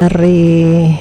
Hari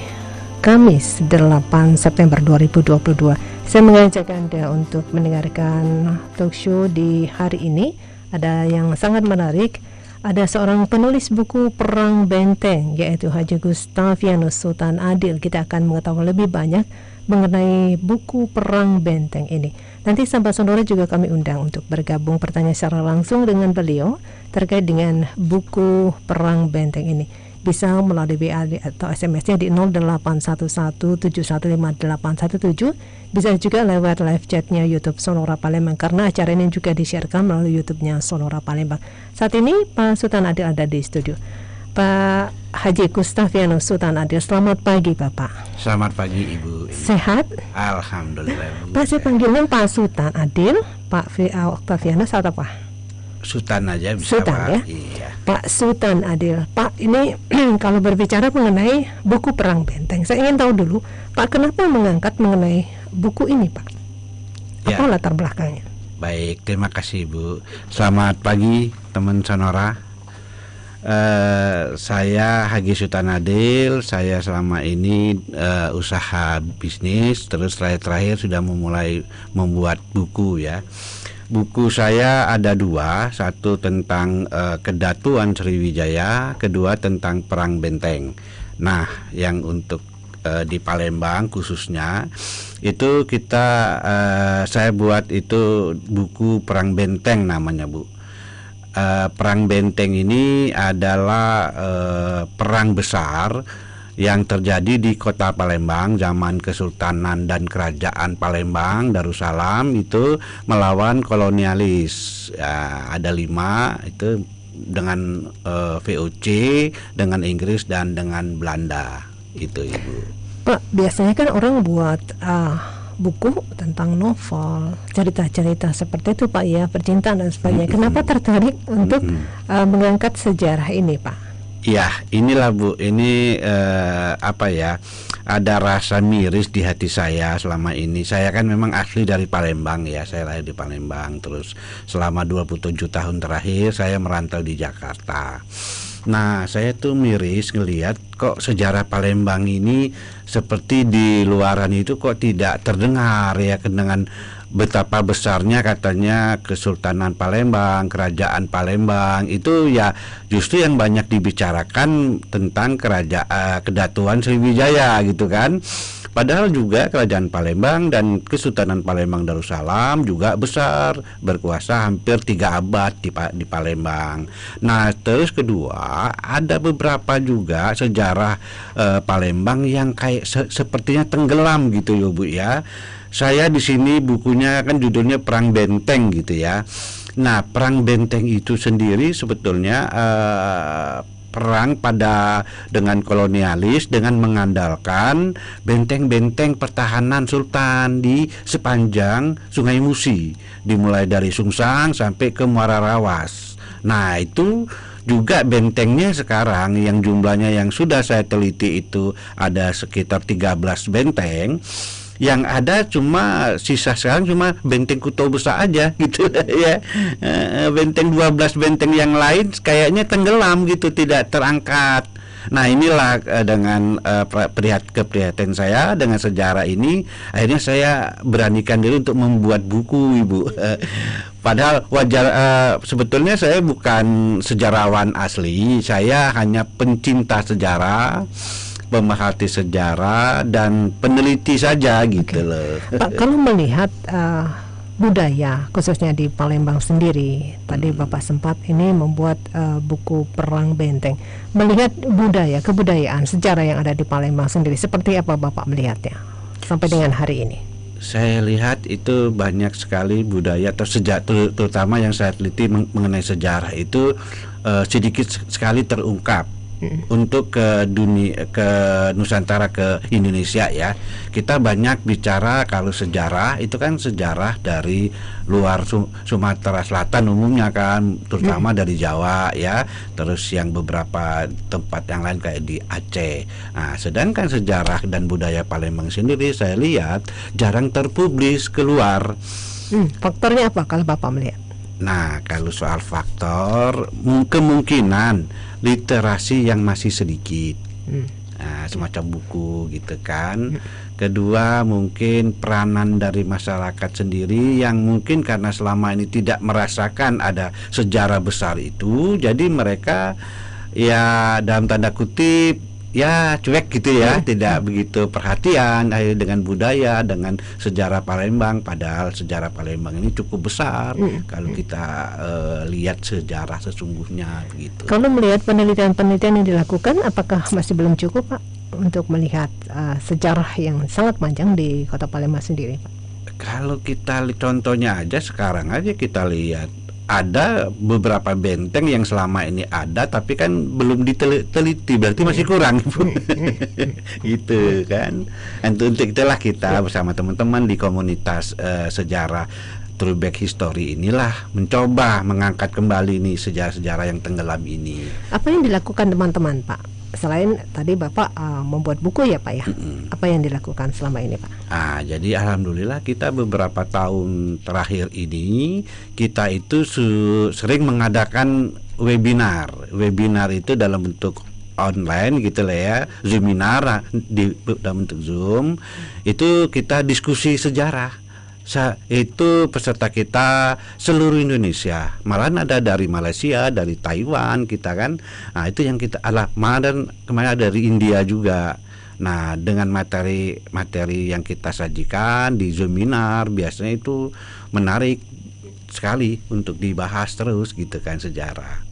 Kamis 8 September 2022. Saya mengajak Anda untuk mendengarkan talk show di hari ini. Ada yang sangat menarik. Ada seorang penulis buku Perang Benteng, yaitu Haji Gustavianus Sultan Adil. Kita akan mengetahui lebih banyak mengenai buku Perang Benteng ini. Nanti sahabat sonora juga kami undang untuk bergabung bertanya secara langsung dengan beliau terkait dengan buku Perang Benteng ini. Bisa melalui WA atau SMS-nya di 0811715817. Bisa juga lewat live chat-nya YouTube Sonora Palembang, karena acara ini juga disiarkan melalui YouTube-nya Sonora Palembang. Saat ini Pak Sultan Adil ada di studio. Pak Haji Gustavianus Sultan Adil, selamat pagi Bapak. Selamat pagi Ibu. Sehat? Alhamdulillah Bu. Pak, saya panggilnya Pak Sultan Adil, Pak Octavianus atau apa? Sultan aja bisa Sultan, Pak. ya? Iya. Pak Sultan Adil. Pak, ini kalau berbicara mengenai buku Perang Benteng, saya ingin tahu dulu, Pak, kenapa mengangkat mengenai buku ini, Pak? Apa latar belakangnya? Baik, terima kasih Bu. Selamat pagi teman Sonora. Saya Haji Sultan Adil. Saya selama ini usaha bisnis, terus terakhir sudah memulai membuat buku ya. Buku saya ada dua, satu tentang Kedatuan Sriwijaya, kedua tentang Perang Benteng. Nah, yang untuk di Palembang khususnya itu saya buat itu buku Perang Benteng namanya Bu. Perang Benteng ini adalah perang besar yang terjadi di kota Palembang zaman Kesultanan dan Kerajaan Palembang Darussalam itu melawan kolonialis. Ada 5 itu dengan VOC, dengan Inggris dan dengan Belanda itu Ibu. Pak, biasanya kan orang buat buku tentang novel, cerita-cerita seperti itu Pak ya, percintaan dan sebagainya. Kenapa tertarik untuk mengangkat sejarah ini Pak? Ya, inilah Bu, ini ada rasa miris di hati saya selama ini. Saya kan memang asli dari Palembang ya, saya lahir di Palembang. Terus selama 27 tahun terakhir saya merantau di Jakarta. Nah, saya tuh miris ngelihat kok sejarah Palembang ini seperti di luaran itu kok tidak terdengar ya, dengan betapa besarnya katanya Kesultanan Palembang, Kerajaan Palembang itu ya justru yang banyak dibicarakan tentang Kedatuan Sriwijaya gitu kan. Padahal juga Kerajaan Palembang dan Kesultanan Palembang Darussalam juga besar, berkuasa hampir 3 abad di Palembang. Nah, terus kedua ada beberapa juga sejarah Palembang yang kayak sepertinya tenggelam gitu ya Bu ya. Saya di sini bukunya kan judulnya Perang Benteng gitu ya. Nah, Perang Benteng itu sendiri sebetulnya perang dengan kolonialis dengan mengandalkan benteng-benteng pertahanan sultan di sepanjang Sungai Musi, dimulai dari Sungsang sampai ke Muara Rawas. Nah, itu juga bentengnya sekarang yang jumlahnya yang sudah saya teliti itu ada sekitar 13 benteng. Yang ada cuma sisa sekarang cuma benteng Kutobesa aja gitu ya. Benteng 12 benteng yang lain kayaknya tenggelam gitu, tidak terangkat. Nah, inilah dengan keprihatinan saya dengan sejarah ini, akhirnya saya beranikan diri untuk membuat buku Ibu. Padahal wajar, sebetulnya saya bukan sejarawan asli, saya hanya pencinta sejarah, pemerhati sejarah dan peneliti saja gitu loh. Pak, kalau melihat budaya khususnya di Palembang sendiri, tadi Bapak sempat ini membuat buku Perang Benteng. Melihat kebudayaan, sejarah yang ada di Palembang sendiri, seperti apa Bapak melihatnya sampai dengan hari ini? Saya lihat itu banyak sekali budaya atau terutama yang saya teliti mengenai sejarah itu sedikit sekali terungkap. Untuk ke Nusantara, ke Indonesia ya, kita banyak bicara kalau sejarah itu kan sejarah dari luar Sumatera Selatan umumnya kan, terutama dari Jawa ya, terus yang beberapa tempat yang lain kayak di Aceh. Nah, sedangkan sejarah dan budaya Palembang sendiri saya lihat jarang terpublis keluar. Faktornya apa kalau Bapak melihat? Nah, kalau soal faktor, kemungkinan literasi yang masih sedikit. semacam buku gitu kan. Kedua, mungkin peranan dari masyarakat sendiri yang mungkin karena selama ini tidak merasakan ada sejarah besar itu, jadi mereka ya dalam tanda kutip ya cuek gitu ya, tidak begitu perhatian dengan budaya, dengan sejarah Palembang, padahal sejarah Palembang ini cukup besar kalau kita lihat sejarah sesungguhnya begitu. Kalau melihat penelitian-penelitian yang dilakukan, apakah masih belum cukup, Pak, untuk melihat sejarah yang sangat panjang di Kota Palembang sendiri, Pak? Kalau kita contohnya aja sekarang aja kita lihat ada beberapa benteng yang selama ini ada tapi kan belum diteliti, berarti masih kurang gitu kan. Untuk itulah kita bersama teman-teman di komunitas sejarah Throwback History inilah mencoba mengangkat kembali nih sejarah-sejarah yang tenggelam ini. Apa yang dilakukan teman-teman, Pak? Selain tadi Bapak membuat buku ya, Pak ya, apa yang dilakukan selama ini, Pak? Jadi alhamdulillah kita beberapa tahun terakhir ini kita itu sering mengadakan webinar. Webinar itu dalam bentuk online gitu lah ya, Zoominar dalam bentuk Zoom. Itu kita diskusi sejarah. Itu peserta kita seluruh Indonesia, malahan ada dari Malaysia, dari Taiwan kita kan. Nah itu yang kita dan kemarin dari India juga. Nah dengan materi yang kita sajikan di Zoominar biasanya itu menarik sekali untuk dibahas terus gitu kan sejarah.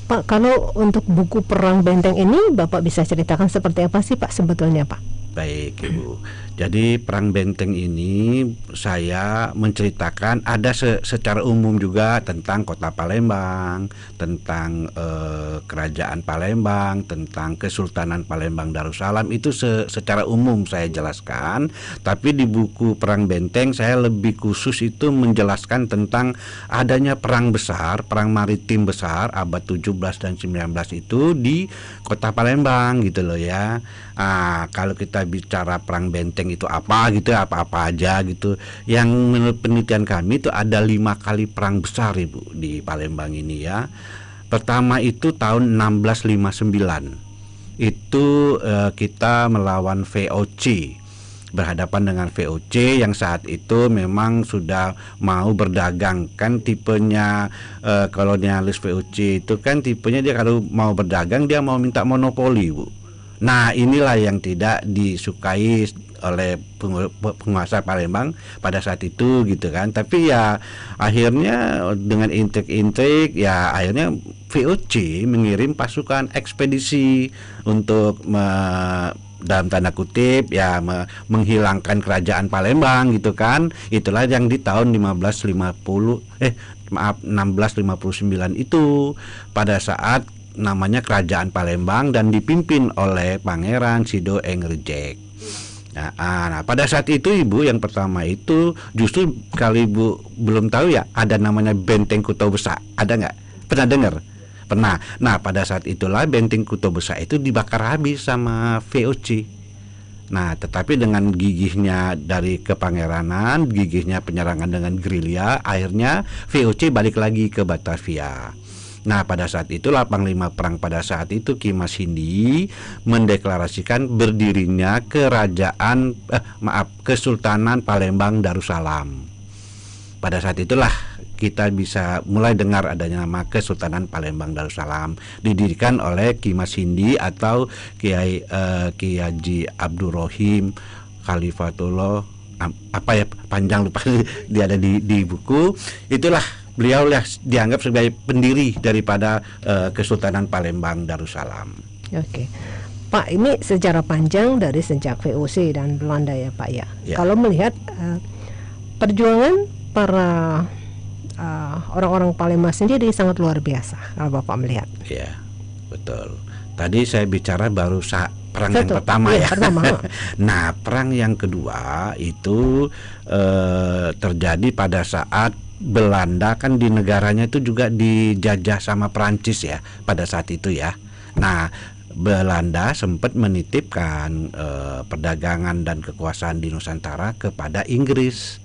Pak, kalau untuk buku Perang Benteng ini Bapak bisa ceritakan seperti apa sih, Pak, sebetulnya, Pak? Baik Ibu, jadi Perang Benteng ini saya menceritakan ada secara umum juga tentang Kota Palembang, tentang Kerajaan Palembang, tentang Kesultanan Palembang Darussalam, itu secara umum saya jelaskan. Tapi di buku Perang Benteng saya lebih khusus itu menjelaskan tentang adanya perang besar, perang maritim besar abad 17 dan 19 itu di Kota Palembang gitu loh ya. Kalau kita bicara Perang Benteng itu apa gitu, apa-apa aja gitu. Yang menurut penelitian kami itu ada 5 kali perang besar Ibu di Palembang ini ya. Pertama itu tahun 1659. Itu kita melawan VOC, berhadapan dengan VOC yang saat itu memang sudah mau berdagang. Kan tipenya kolonialis VOC itu kan tipenya dia kalau mau berdagang dia mau minta monopoli Bu. Nah inilah yang tidak disukai oleh penguasa Palembang pada saat itu gitu kan. Tapi ya akhirnya dengan intrik-intrik ya akhirnya VOC mengirim pasukan ekspedisi untuk dalam tanda kutip ya menghilangkan kerajaan Palembang gitu kan. Itulah yang di tahun 1659 itu pada saat namanya Kerajaan Palembang dan dipimpin oleh Pangeran Sido Engerjek. Nah, pada saat itu Ibu yang pertama itu justru kalau Ibu belum tahu ya ada namanya Benteng Kuto Besa. Ada nggak? Pernah dengar? Pernah. Nah pada saat itulah Benteng Kuto Besa itu dibakar habis sama VOC. Nah tetapi dengan gigihnya dari kepangeranan, gigihnya penyerangan dengan gerilya, akhirnya VOC balik lagi ke Batavia. Nah pada saat itulah Panglima Perang pada saat itu Ki Mas Hindi mendeklarasikan berdirinya Kesultanan Palembang Darussalam. Pada saat itulah kita bisa mulai dengar adanya nama Kesultanan Palembang Darussalam, didirikan oleh Ki Mas Hindi atau Kiai Haji Abdurrahim Khalifatullah, apa ya panjang lupa dia ada di buku. Itulah beliau dianggap sebagai pendiri daripada Kesultanan Palembang Darussalam. Oke. Pak, ini sejarah panjang dari sejak VOC dan Belanda ya Pak ya. Kalau melihat perjuangan para orang-orang Palembang sendiri sangat luar biasa kalau Bapak melihat. Iya, betul. Tadi saya bicara baru perang yang pertama ya. Pertama. Nah, perang yang kedua itu terjadi pada saat Belanda kan di negaranya itu juga dijajah sama Perancis ya pada saat itu ya. Nah Belanda sempat menitipkan perdagangan dan kekuasaan di Nusantara kepada Inggris.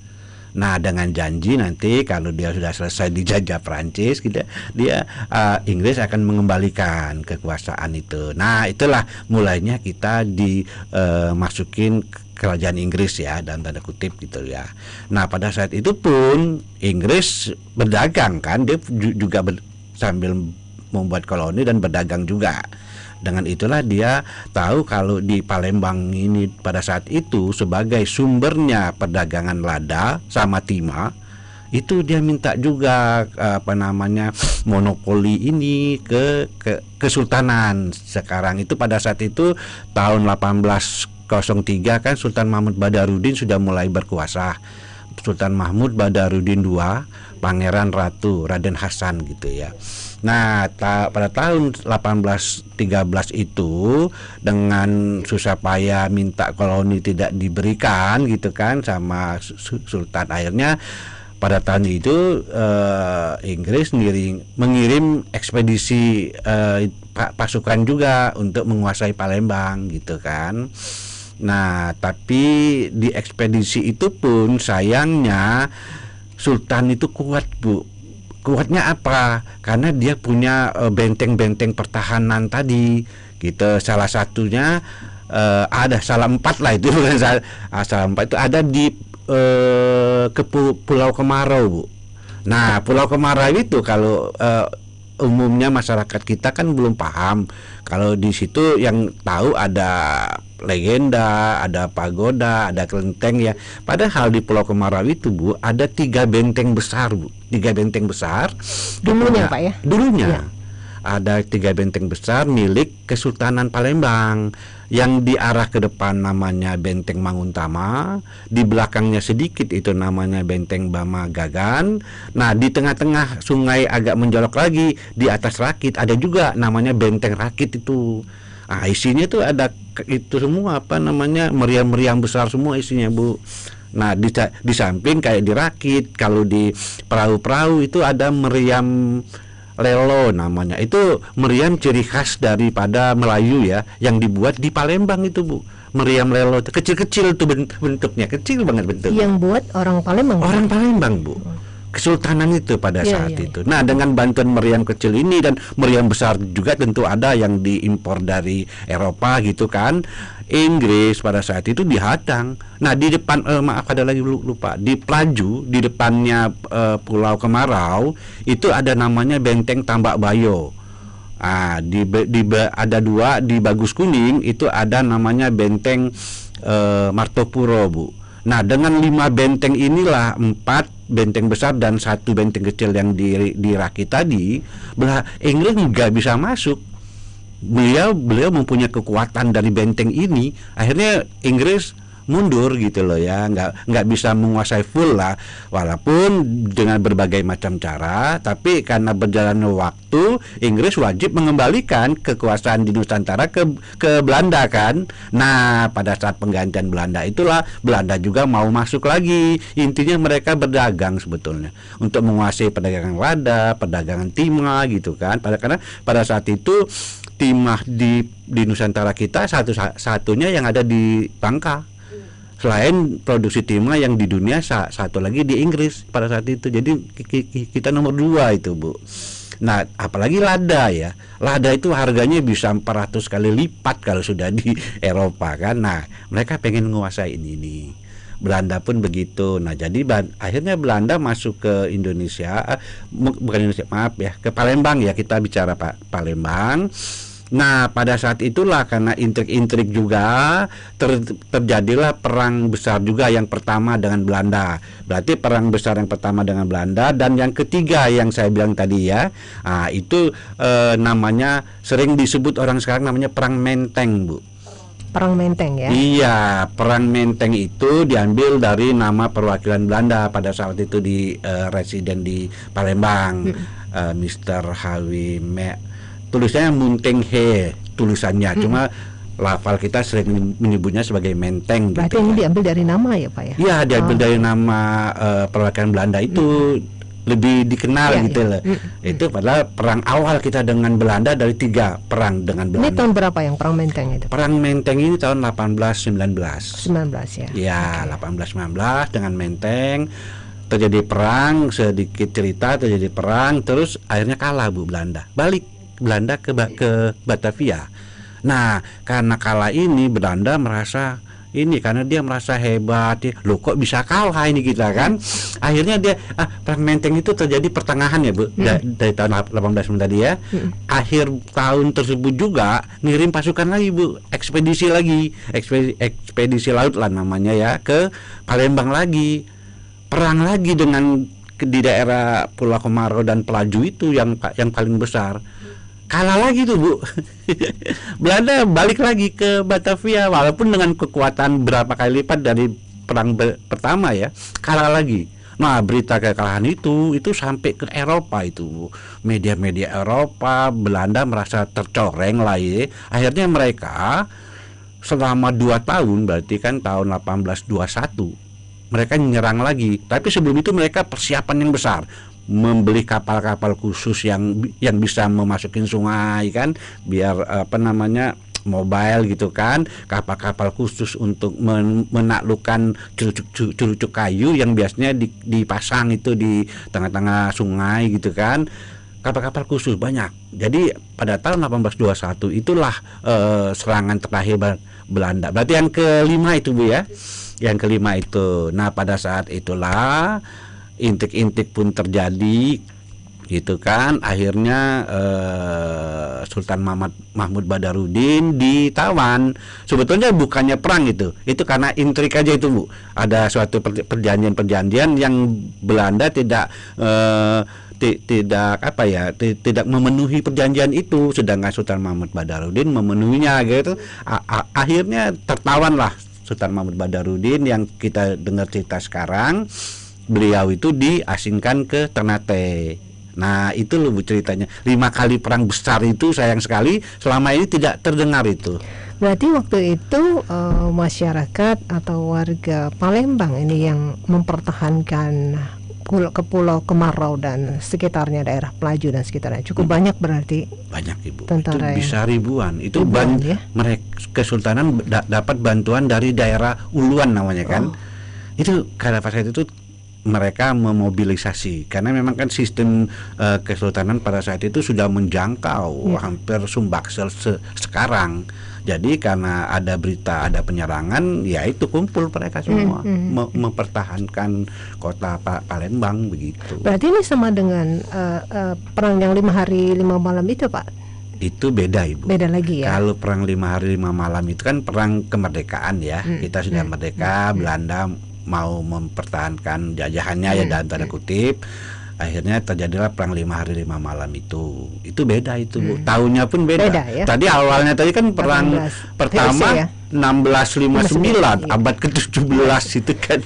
Nah, dengan janji nanti kalau dia sudah selesai dijajah Prancis, Inggris akan mengembalikan kekuasaan itu. Nah, itulah mulainya kita dimasukin kerajaan Inggris ya, dalam tanda kutip gitu ya. Nah, pada saat itu pun Inggris berdagang kan, dia juga sambil membuat koloni dan berdagang juga. Dengan itulah dia tahu kalau di Palembang ini pada saat itu sebagai sumbernya perdagangan lada sama timah, itu dia minta juga monopoli ini ke kesultanan. Sekarang itu pada saat itu tahun 1803 kan Sultan Mahmud Badarudin sudah mulai berkuasa. Sultan Mahmud Badarudin II, Pangeran Ratu Raden Hasan gitu ya. Nah, pada tahun 1813 itu dengan susah payah minta koloni tidak diberikan gitu kan sama Sultan, akhirnya pada tahun itu Inggris mengirim ekspedisi pasukan juga untuk menguasai Palembang gitu kan. Nah, tapi di ekspedisi itu pun sayangnya Sultan itu kuat, Bu. Kuatnya apa? Karena dia punya benteng-benteng pertahanan tadi gitu. Salah satunya ada Salampat lah itu, bukan Salampat itu ada di Pulau Kemarau, Bu. Nah, Pulau Kemarau itu kalau umumnya masyarakat kita kan belum paham. Kalau di situ yang tahu ada legenda, ada pagoda, ada kelenteng ya. Padahal di Pulau Kemarau itu, Bu, ada 3 benteng besar, Bu. 3 benteng besar. Dulunya, Pak ya? Dulunya. Ya. Ada 3 benteng besar milik Kesultanan Palembang. Yang diarah ke depan namanya Benteng Manguntama, di belakangnya sedikit itu namanya Benteng Bama Gagan. Nah, di tengah-tengah sungai agak menjolok lagi di atas Rakit ada juga namanya Benteng Rakit itu. Ah, isinya tuh ada itu semua meriam-meriam besar semua isinya, Bu. Nah, di samping kayak di Rakit, kalau di perahu-perahu itu ada meriam lelo namanya. Itu meriam ciri khas daripada Melayu ya, yang dibuat di Palembang itu, Bu. Meriam lelo kecil-kecil tuh bentuknya, kecil banget bentuknya. Yang buat orang Palembang. Orang Palembang, Bu. Kesultanan itu pada saat itu. Nah, dengan bantuan meriam kecil ini dan meriam besar juga tentu ada yang diimpor dari Eropa gitu kan. Inggris pada saat itu dihadang. Nah, di depan ada lagi lupa. Di Pelaju, di depannya Pulau Kemarau itu ada namanya Benteng Tambak Bayo. Ada 2 di Bagus Kuning itu ada namanya Benteng Martopuro, Bu. Nah, dengan 5 benteng inilah 4 benteng besar dan 1 benteng kecil yang di Rakit tadi, Inggris nggak bisa masuk. Beliau mempunyai kekuatan dari benteng ini, akhirnya Inggris mundur gitu loh ya, nggak bisa menguasai full lah, walaupun dengan berbagai macam cara. Tapi karena berjalannya waktu, Inggris wajib mengembalikan kekuasaan di Nusantara ke Belanda kan. Nah, pada saat penggantian Belanda itulah Belanda juga mau masuk lagi. Intinya mereka berdagang sebetulnya untuk menguasai perdagangan lada, perdagangan timah gitu kan. Karena pada saat itu timah di Nusantara kita satunya yang ada di Bangka. Selain produksi timah yang di dunia, satu lagi di Inggris pada saat itu. Jadi kita nomor 2 itu, Bu. Nah, apalagi lada ya. Lada itu harganya bisa 400 kali lipat kalau sudah di Eropa kan. Nah, mereka pengen menguasai ini. Belanda pun begitu. Nah, jadi akhirnya Belanda masuk ke Indonesia, bukan Indonesia, maaf ya, ke Palembang ya, kita bicara Palembang. Nah, pada saat itulah karena intrik-intrik juga terjadilah perang besar juga yang pertama dengan Belanda. Berarti perang besar yang pertama dengan Belanda, dan yang ketiga yang saya bilang tadi ya, itu namanya sering disebut orang sekarang namanya Perang Menteng, Bu. Perang Menteng ya? Iya, Perang Menteng itu diambil dari nama perwakilan Belanda pada saat itu di residen di Palembang, Mr. Hawi tulisannya Munteng He tulisannya, cuma lafal kita sering menyebutnya sebagai Menteng. Berarti gitu, ini diambil dari nama ya, Pak ya? Iya, diambil dari nama perwakilan Belanda itu, lebih dikenal gitu loh. Itu padahal perang awal kita dengan Belanda dari 3 perang dengan Belanda. Ini tahun berapa yang Perang Menteng itu? Perang Menteng ini tahun 1819. 19 ya? Ya, 1819 dengan Menteng. terjadi perang, sedikit cerita terjadi perang, terus akhirnya kalah Bu Belanda. Balik Belanda ke Batavia. Nah, karena kalah ini Belanda merasa ini karena dia merasa hebat, loh kok bisa kalah ini kita kan. Akhirnya dia perang Menteng itu terjadi pertengahan ya Bu, dari tahun 18 tadi ya. Akhir tahun tersebut juga ngirim pasukan lagi Bu, ekspedisi lagi, ekspedisi laut lah namanya ya, ke Palembang lagi, perang lagi dengan di daerah Pulau Kemarau dan Pelaju itu yang paling besar. Kalah lagi tuh Bu. Belanda balik lagi ke Batavia walaupun dengan kekuatan berapa kali lipat dari perang pertama ya, kalah lagi. Nah, berita kekalahan itu sampai ke Eropa itu. Media-media Eropa, Belanda merasa tercoreng lah ya. Akhirnya mereka selama 2 tahun, berarti kan tahun 1821 mereka nyerang lagi. Tapi sebelum itu mereka persiapan yang besar, membeli kapal-kapal khusus yang bisa memasukin sungai kan, biar mobile gitu kan, kapal-kapal khusus untuk menaklukkan cerucuk kayu yang biasanya dipasang itu di tengah-tengah sungai gitu kan, kapal-kapal khusus banyak. Jadi pada tahun 1821 itulah serangan terakhir Belanda. Berarti yang kelima itu Bu ya, yang kelima itu. Nah, pada saat itulah intik-intik pun terjadi gitu kan. Akhirnya Sultan Mahmud Badarudin ditawan. Sebetulnya bukannya perang itu karena intrik aja itu Bu. Ada suatu perjanjian yang Belanda tidak tidak memenuhi perjanjian itu, sedangkan Sultan Mahmud Badarudin memenuhinya gitu. Akhirnya tertawanlah Sultan Mahmud Badarudin yang kita dengar cerita sekarang. Beliau itu diasingkan ke Ternate. Nah, itu loh Bu ceritanya. 5 kali perang besar itu sayang sekali selama ini tidak terdengar itu. Berarti waktu itu masyarakat atau warga Palembang ini yang mempertahankan ke Pulau Kemarau dan sekitarnya, daerah Pelaju dan sekitarnya cukup banyak berarti. Banyak Ibu. Tentara itu bisa ribuan. Itu ya? Mereka Kesultanan dapat bantuan dari daerah Uluan namanya kan. Itu karena pas itu mereka memobilisasi karena memang kan sistem kesultanan pada saat itu sudah menjangkau hampir Sumbaksel sekarang. Jadi karena ada berita ada penyerangan, ya itu kumpul mereka semua mempertahankan kota Palembang begitu. Berarti ini sama dengan perang yang 5 hari 5 malam itu Pak? Itu beda Ibu. Beda lagi ya. Kalau perang 5 hari 5 malam itu kan perang kemerdekaan ya. Kita sudah merdeka, Belanda mau mempertahankan jajahannya ya dalam tanda kutip. Akhirnya terjadilah perang 5 hari 5 malam itu. Itu beda itu Bu. Tahunnya pun beda ya? Tadi awalnya tadi kan perang pertama ya? 1659 abad ke-17 itu kan.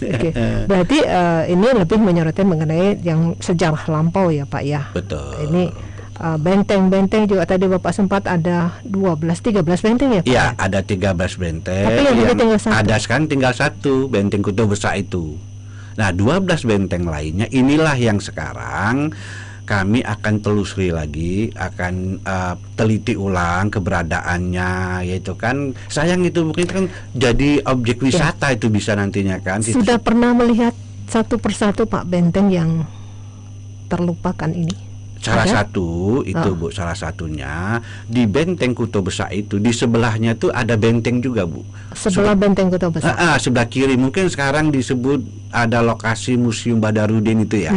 Berarti ini lebih menyoroti mengenai yang sejarah lampau ya Pak ya. Betul. Ini benteng-benteng juga tadi Bapak sempat ada 13 benteng ya Pak? Iya, ada 13 benteng. Tapi yang tinggal satu. Ada sekarang tinggal satu, Benteng Kuto Besar itu. Nah, 12 benteng lainnya inilah yang sekarang kami akan telusuri lagi, akan teliti ulang keberadaannya, yaitu kan sayang itu mungkin kan jadi objek wisata itu bisa nantinya kan. Sudah pernah melihat satu persatu Pak benteng yang terlupakan ini? Salah satu itu Bu, salah satunya di Benteng Kuto Besar itu di sebelahnya tuh ada benteng juga Bu. Sebelah Benteng Kuto Besar. Sebelah kiri mungkin sekarang disebut ada lokasi Museum Badarudin itu ya.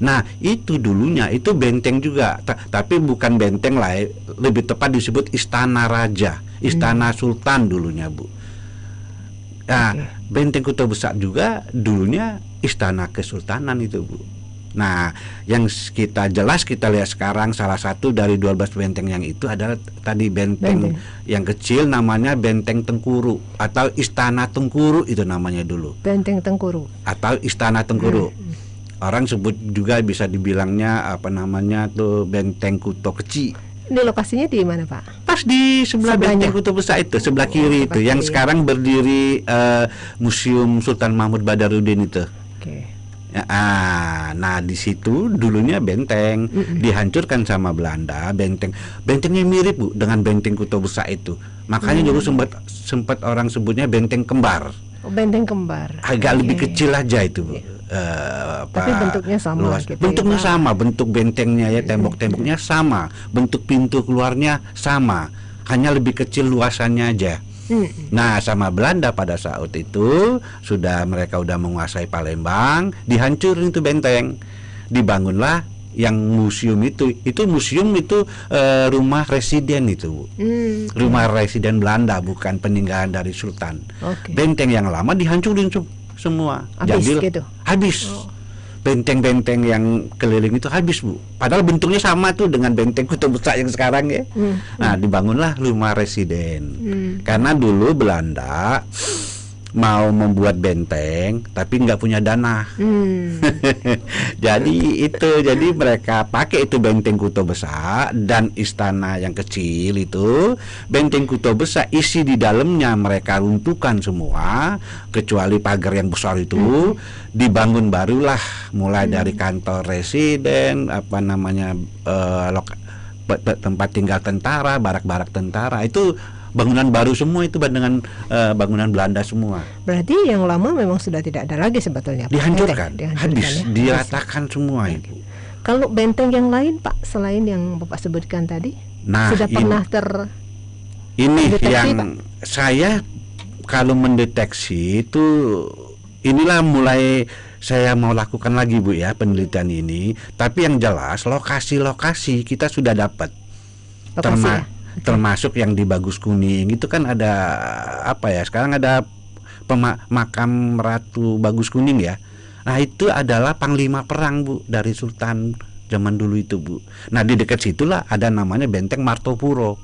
Nah itu dulunya itu benteng juga, tapi bukan benteng lah, lebih tepat disebut Istana Raja, Istana Sultan dulunya Bu. Nah Benteng Kuto Besar juga dulunya Istana Kesultanan itu Bu. Nah, yang kita lihat sekarang salah satu dari 12 benteng yang itu adalah tadi benteng yang kecil namanya Benteng Tengkuru atau Istana Tengkuru itu namanya dulu. Benteng Tengkuru atau Istana Tengkuru. Orang sebut juga bisa dibilangnya apa namanya tuh Benteng Kuto Kecil. Ini lokasinya di mana Pak? Pas di sebelah Benteng Kuto Besar itu, sebelah kiri itu, yang sekarang berdiri Museum Sultan Mahmud Badarudin itu. Nah di situ dulunya benteng dihancurkan sama Belanda. Bentengnya mirip Bu dengan Benteng Kuto Besar itu. Makanya dulu sempat orang sebutnya benteng kembar. Benteng kembar. Agak lebih kecil aja itu Bu. Tapi bentuknya sama luas. gitu Bentuknya ya, Pak? sama, bentuk bentengnya ya, tembok-temboknya sama, bentuk pintu keluarnya sama, hanya lebih kecil luasannya aja. Nah, sama Belanda pada saat itu mereka udah menguasai Palembang, dihancurin itu benteng, dibangunlah yang museum itu rumah residen itu, Bu. Rumah residen Belanda, bukan peninggalan dari Sultan. Oke. Benteng yang lama dihancurin semua. Habis Jadi gitu? habis. Benteng-benteng yang keliling itu habis, Bu. Padahal bentuknya sama tuh dengan benteng Kutub Besar yang sekarang ya. Nah, dibangunlah rumah residen. Karena dulu Belanda mau membuat benteng tapi nggak punya dana. Jadi mereka pakai itu benteng Kutub Besar dan istana yang kecil itu. Benteng Kutub Besar isi di dalamnya mereka runtuhkan semua kecuali pagar yang besar itu. Dibangun barulah mulai dari kantor residen, tempat tinggal tentara, barak-barak tentara. Itu bangunan baru semua, itu dengan bangunan Belanda semua. Berarti yang lama memang sudah tidak ada lagi sebetulnya, Pak? Dihancurkan, habis, ya? diratakan semua itu. Kalau benteng yang lain, Pak, selain yang Bapak sebutkan tadi, sudah pernah ini deteksi, yang Pak? Saya kalau mendeteksi itu, inilah mulai saya mau lakukan lagi, Bu, ya, penelitian ini. Tapi yang jelas lokasi-lokasi kita sudah dapat. Termasuk yang di Bagus Kuning itu kan ada sekarang ada makam Ratu Bagus Kuning ya. Nah, itu adalah panglima perang, Bu, dari Sultan zaman dulu itu, Bu. Nah, di dekat situlah ada namanya Benteng Martopuro.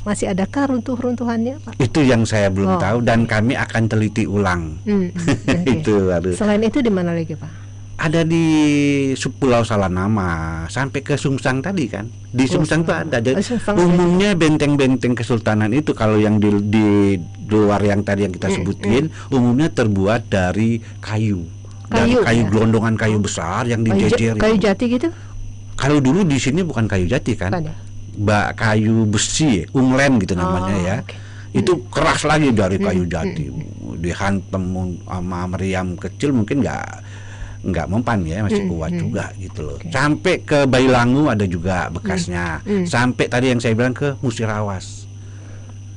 Masih adakah runtuhannya, Pak? Itu yang saya belum tahu dan kami akan teliti ulang. Okay. Itu. Selain itu di mana lagi, Pak? Ada di Pulau Salanama sampai ke Sungsang tadi kan. Di Sungsang itu ada. Umumnya benteng-benteng kesultanan itu kalau yang di luar yang tadi yang kita sebutin umumnya terbuat dari kayu gelondongan kayu besar yang dijejer. Kayu jati gitu? Kalau dulu di sini bukan kayu jati kan. Kayu besi, unglen gitu namanya ya. Okay. Itu keras lagi dari kayu jati. Dihantam sama meriam kecil mungkin nggak mempan ya, masih kuat juga gitu loh. Okay. Sampai ke Bailangu ada juga bekasnya. Sampai tadi yang saya bilang ke Musirawas.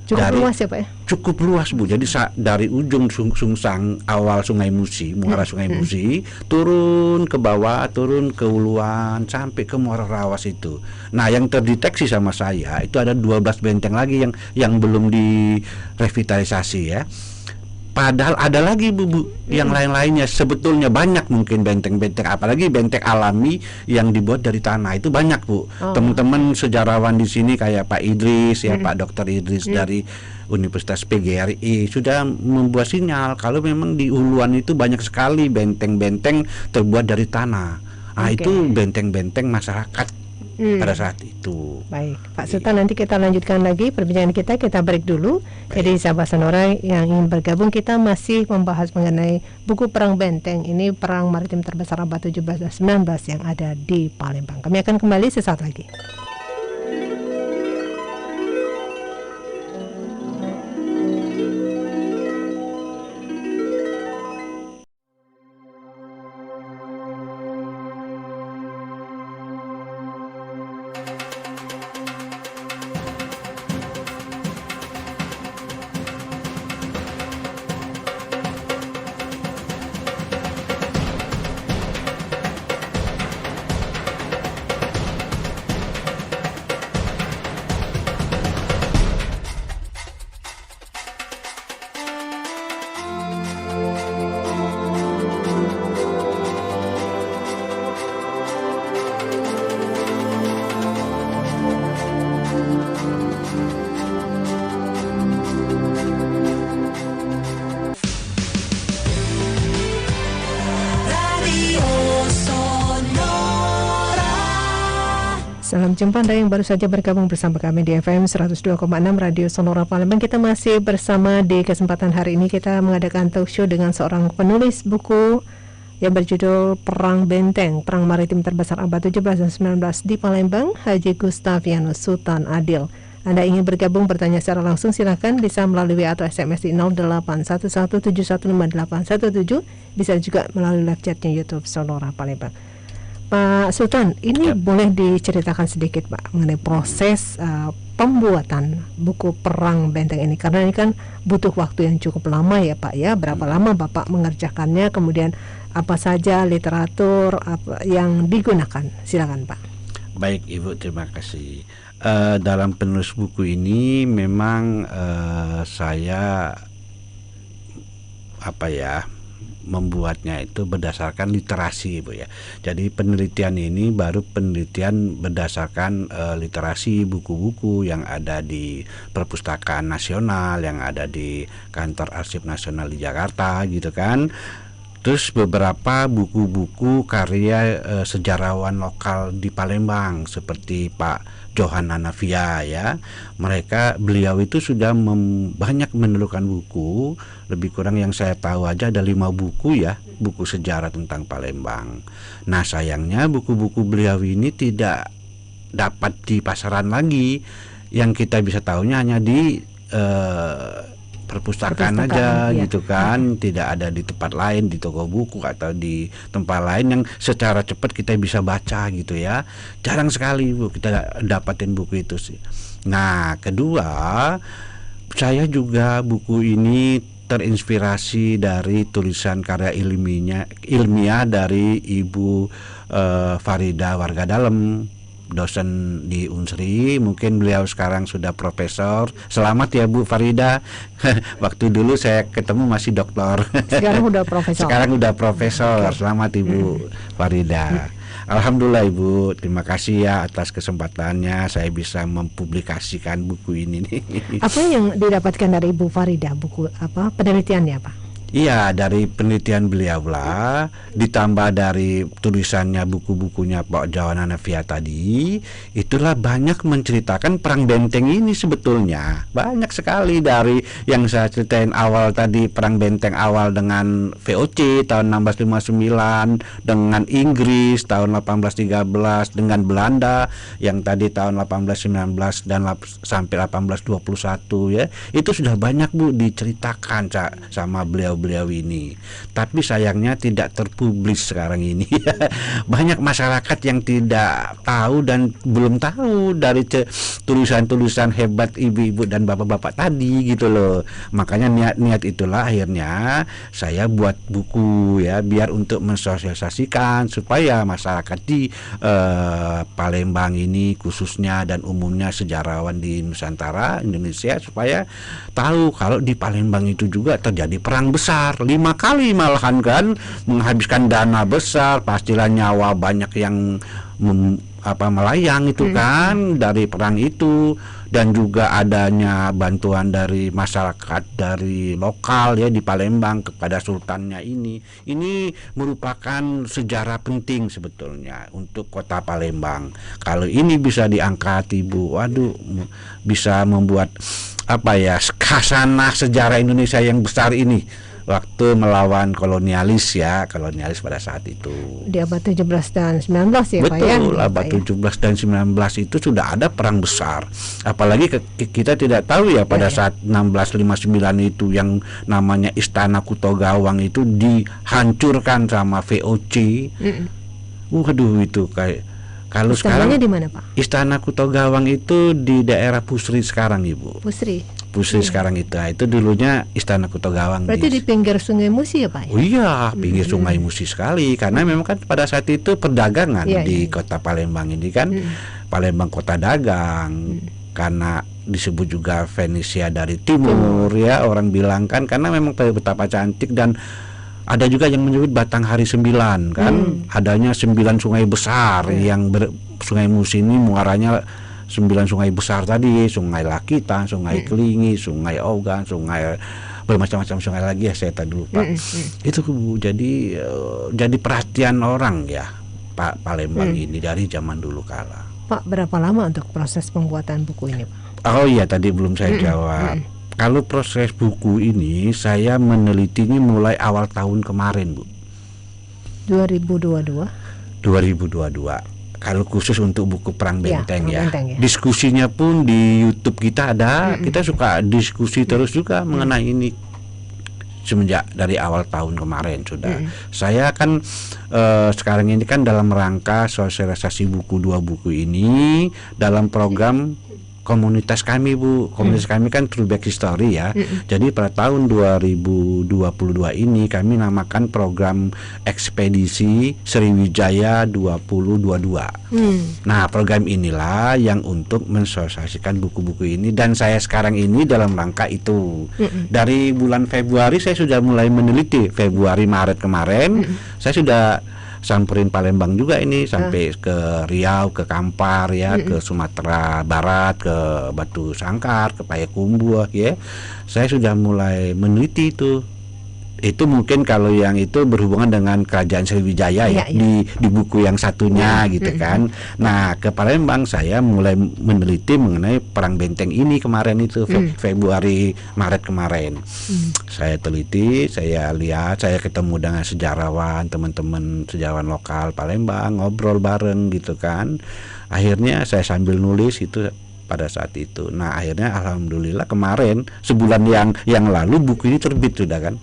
Cukup luas ya, Pak ya? Cukup luas, Bu. Jadi dari ujung Sungsang, awal Sungai Musi, muara Sungai Musi, turun ke bawah, turun ke Uluan sampai ke Muara Rawas itu. Nah, yang terdeteksi sama saya itu ada 12 benteng lagi yang belum direvitalisasi ya. Padahal ada lagi, Bu, yang lain-lainnya. Sebetulnya banyak mungkin benteng-benteng, apalagi benteng alami yang dibuat dari tanah itu banyak, Bu. Teman-teman sejarawan di sini kayak Pak Idris ya, Pak Dr. Idris dari Universitas PGRI sudah membuat sinyal kalau memang di Uluan itu banyak sekali benteng-benteng terbuat dari tanah. Nah, itu benteng-benteng masyarakat pada saat itu. Baik, Pak Sultan, nanti kita lanjutkan lagi perbincangan kita break dulu. Jadi sahabat Sonora yang ingin bergabung, kita masih membahas mengenai buku Perang Benteng. Ini perang maritim terbesar abad 17 dan 19 yang ada di Palembang. Kami akan kembali sesaat lagi. Salam jumpa Anda yang baru saja bergabung bersama kami di FM 102,6 Radio Sonora Palembang. Kita masih bersama di kesempatan hari ini. Kita mengadakan talk show dengan seorang penulis buku yang berjudul Perang Benteng, Perang Maritim Terbesar Abad 17 dan 19 di Palembang, Haji Gustavianus Sultan Adil. Anda ingin bergabung bertanya secara langsung, silakan bisa melalui WA atau SMS di 0811715817, bisa juga melalui live chatnya YouTube Sonora Palembang. Pak Sultan, ini boleh diceritakan sedikit Pak mengenai proses pembuatan buku Perang Benteng ini, karena ini kan butuh waktu yang cukup lama ya Pak ya. Berapa lama Bapak mengerjakannya, kemudian apa saja literatur yang digunakan? Silakan Pak. Baik Ibu, terima kasih. Dalam penulis buku ini memang saya membuatnya itu berdasarkan literasi Ibu ya. Jadi penelitian ini baru penelitian berdasarkan literasi buku-buku yang ada di Perpustakaan Nasional, yang ada di Kantor Arsip Nasional di Jakarta gitu kan. Terus beberapa buku-buku karya sejarawan lokal di Palembang seperti Pak Johan Anavia ya. Beliau itu sudah banyak menuliskan buku, lebih kurang yang saya tahu aja ada 5 buku ya, buku sejarah tentang Palembang. Nah sayangnya buku-buku beliau ini tidak dapat di pasaran lagi. Yang kita bisa tahunya hanya di perpustakaan aja ya. Gitu kan, tidak ada di tempat lain, di toko buku atau di tempat lain yang secara cepat kita bisa baca gitu ya. Jarang sekali Bu kita dapatin buku itu sih. Nah kedua, saya juga buku ini terinspirasi dari tulisan karya ilmiah dari Ibu Farida Warga Dalem, dosen di Unsri. Mungkin beliau sekarang sudah profesor. Selamat ya Bu Farida. Waktu dulu saya ketemu masih doktor. Sekarang udah profesor. Sekarang udah profesor. Selamat Ibu Farida. Alhamdulillah Ibu, terima kasih ya atas kesempatannya saya bisa mempublikasikan buku ini nih. Apa yang didapatkan dari Ibu Farida? Buku apa? Penelitiannya apa? Iya, dari penelitian beliau lah, ditambah dari tulisannya buku-bukunya Pak Johan Anavia tadi, itulah banyak menceritakan perang benteng ini sebetulnya. Banyak sekali dari yang saya ceritain awal tadi, perang benteng awal dengan VOC tahun 1659, dengan Inggris tahun 1813, dengan Belanda yang tadi tahun 1819 dan sampai 1821 ya. Itu sudah banyak Bu diceritakan sama beliau ini, tapi sayangnya tidak terpublis sekarang ini. Banyak masyarakat yang tidak tahu dan belum tahu dari tulisan-tulisan hebat ibu-ibu dan bapak-bapak tadi gitu loh. Makanya niat itulah akhirnya saya buat buku ya, biar untuk mensosialisasikan supaya masyarakat di Palembang ini khususnya dan umumnya sejarawan di Nusantara Indonesia supaya tahu kalau di Palembang itu juga terjadi perang besar 5 kali malahan kan, menghabiskan dana besar, pastilah nyawa banyak yang melayang itu kan dari perang itu, dan juga adanya bantuan dari masyarakat dari lokal ya di Palembang kepada sultannya ini merupakan sejarah penting sebetulnya untuk kota Palembang. Kalau ini bisa diangkat Ibu, waduh bisa membuat khasanah sejarah Indonesia yang besar ini waktu melawan kolonialis pada saat itu. Di abad 17 dan 19 ya Pak ya? Betul, abad 17 dan 19 itu sudah ada perang besar. Apalagi kita tidak tahu ya pada saat 1659 itu yang namanya Istana Kutogawang itu dihancurkan sama VOC. Waduh itu kayak kalau sekarang di mana Pak? Istana Kutogawang itu di daerah Pusri sekarang Ibu. Pusri sekarang itu dulunya Istana Kutogawang. Berarti di pinggir Sungai Musi ya Pak? Oh iya, pinggir Sungai Musi sekali. Karena memang kan pada saat itu perdagangan di kota Palembang ini kan, Palembang kota dagang. Karena disebut juga Venesia dari timur ya, orang bilang kan, karena memang betapa cantik. Dan ada juga yang menyebut Batanghari 9 kan, adanya 9 sungai besar yang Sungai Musi ini muaranya 9 sungai besar tadi, Sungai Lakitan, Sungai Kelingi, Sungai Ogan, Sungai bermacam-macam sungai lagi ya, saya tadi lupa. Itu jadi perhatian orang ya Pak Palembang ini dari zaman dulu kala. Pak, berapa lama untuk proses pembuatan buku ini Pak? Oh iya, tadi belum saya jawab. Kalau proses buku ini saya menelitinya mulai awal tahun kemarin Bu. 2022. kalau khusus untuk buku Perang Benteng ya. Benteng, ya. Diskusinya pun di YouTube kita ada. Kita suka diskusi terus juga mengenai ini semenjak dari awal tahun kemarin sudah. Saya kan sekarang ini kan dalam rangka sosialisasi buku 2 buku ini dalam program komunitas kami, Bu. Komunitas kami kan Throwback History ya. Jadi pada tahun 2022 ini kami namakan program ekspedisi Sriwijaya 2022. Nah, program inilah yang untuk mensosialisasikan buku-buku ini, dan saya sekarang ini dalam rangka itu. Dari bulan Februari saya sudah mulai meneliti. Februari Maret kemarin saya sudah samperin Palembang juga ini, sampai ke Riau, ke Kampar ya, ke Sumatera Barat, ke Batu Sangkar, ke Payakumbuh ya. Saya sudah mulai meneliti itu. Itu mungkin kalau yang itu berhubungan dengan Kerajaan Sriwijaya ya, di buku yang satunya gitu kan. Nah, ke Palembang saya mulai meneliti mengenai Perang Benteng ini kemarin itu, Februari Maret kemarin. Saya teliti, saya lihat, saya ketemu dengan sejarawan, teman-teman sejarawan lokal Palembang, ngobrol bareng gitu kan. Akhirnya saya sambil nulis itu pada saat itu. Nah, akhirnya alhamdulillah kemarin sebulan yang lalu buku ini terbit sudah kan.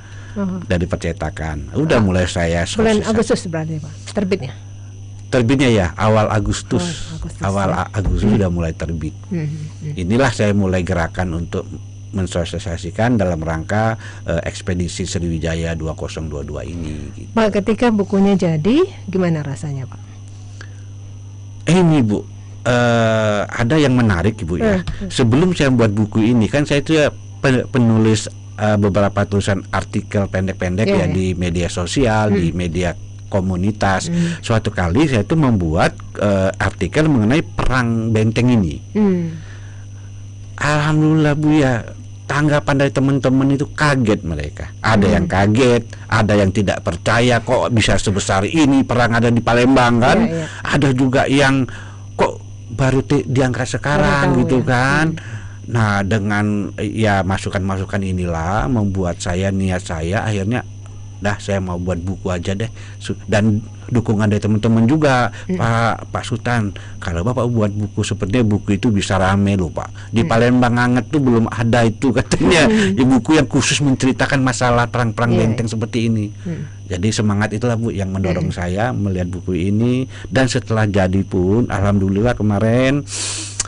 Dari percetakan. Udah mulai saya bulan Agustus berarti Pak terbitnya. Terbitnya ya awal Agustus. Agustus sudah mulai terbit. Inilah saya mulai gerakan untuk mensosialisasikan dalam rangka ekspedisi Sriwijaya 2022 ini gitu. Pak, ketika bukunya jadi gimana rasanya, Pak? Ini Bu, ada yang menarik Ibu ya. Sebelum saya buat buku ini kan saya itu ya penulis beberapa tulisan artikel pendek-pendek ya di media sosial, di media komunitas. Suatu kali saya itu membuat artikel mengenai Perang Benteng ini. Alhamdulillah Bu ya, tanggapan dari teman-teman itu kaget mereka. Ada yang kaget, ada yang tidak percaya kok bisa sebesar ini perang ada di Palembang kan. Ada juga yang kok baru diangkat sekarang gitu kan. Nah, dengan ya masukan-masukan inilah membuat niat saya akhirnya saya mau buat buku aja deh, dan dukungan dari teman-teman juga. Pak Sultan, kalau Bapak buat buku sepertinya buku itu bisa rame loh Pak. Di Palembang Anget tuh belum ada itu katanya. Buku yang khusus menceritakan masalah perang-perang benteng seperti ini. Jadi semangat itulah Bu yang mendorong saya melihat buku ini, dan setelah jadi pun alhamdulillah kemarin